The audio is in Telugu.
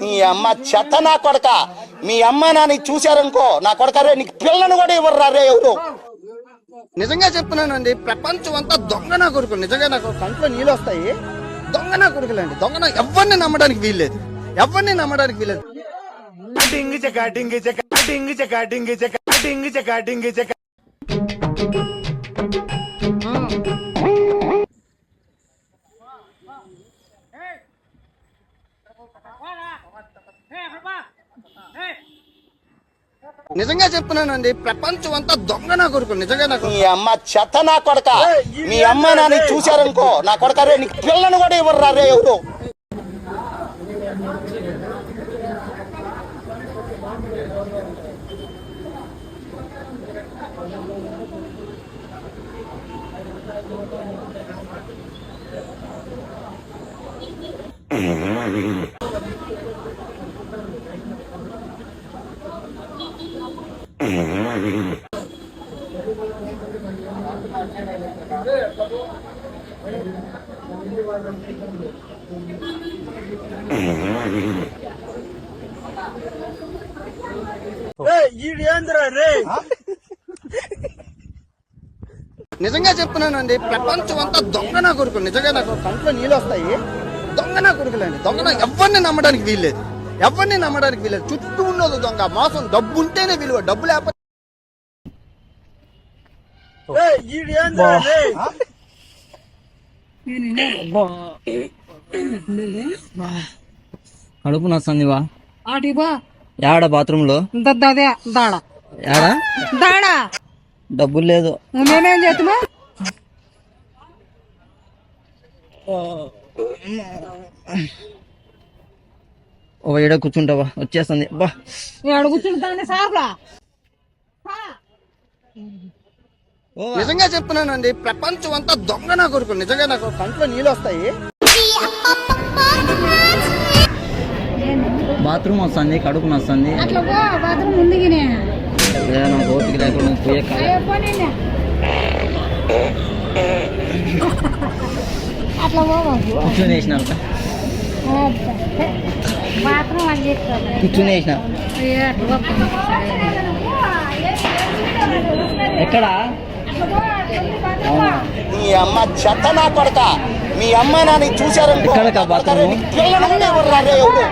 నీ అమ్మ చెత్త నా కొడక. మీ అమ్మ నాని చూశారనుకో నా కొడక రే నీకు పిల్లను కూడా ఇవ్వరు రే ఎవరు. నిజంగా చెప్తున్నానండి, ప్రపంచం అంతా దొంగ నా కొడుకులు. నిజంగా నాకు కంట్లో నీళ్ళు వస్తాయి. దొంగ నా కొడుకులండి, దొంగ. ఎవరిని నమ్మడానికి వీల్లేదు, ఎవరిని నమ్మడానికి వీల్లేదు. నిజంగా చెప్తున్నానండి, ప్రపంచం అంతా దొంగ నా కొడుకులు. నిజంగా నాకు మీ అమ్మ చెత్త నా కొడక. మీ అమ్మ నాని చూశారనుకో నా కొడక రే నీకు పిల్లను కూడా ఇవ్వరు రే ఎవరు. నిజంగా చెప్తున్నానండి, ప్రపంచం అంతా దొంగ నా కొడుకులు. నిజంగా నాకు కంట్లో నీళ్ళు వస్తాయి. దొంగ నా కొడుకులండి, దొంగ. ఎవరిని నమ్మడానికి వీల్లేదు, ఎవరిని నమ్మడానికి వీల్లేదు. చుట్టూ ఉన్నది దొంగ, మోసం. డబ్బు ఉంటేనే విలువ, డబ్బు లేకపోతే కడుపు నొస్తుందివా? యాడ బాత్రూమ్ లో డబ్బులు లేదు. మేమేం చేస్తామా? ఓ ఏడ కూర్చుంటావా? వచ్చేస్తుంది. బా కూర్చుంటా సార్లా. నిజంగా చెప్తున్నానండి, ప్రపంచం అంతా దొంగ నా కొడుకులు. నిజంగా నాకు కంట్లో నీళ్ళు వస్తాయి. బాత్రూమ్ వస్తుంది, కడుపు నొస్తుంది. ఓపిక లేకుండా పోయే కూర్చొని వేసిన కూర్చొని వేసిన ఎక్కడా? మీ అమ్మ చెత్త నా కొడక. మీ అమ్మ నాని చూశారనుకో ఎక్కడ బాత్రూమ్? పిల్లను కూడా ఇవ్వరు రే ఎవరు.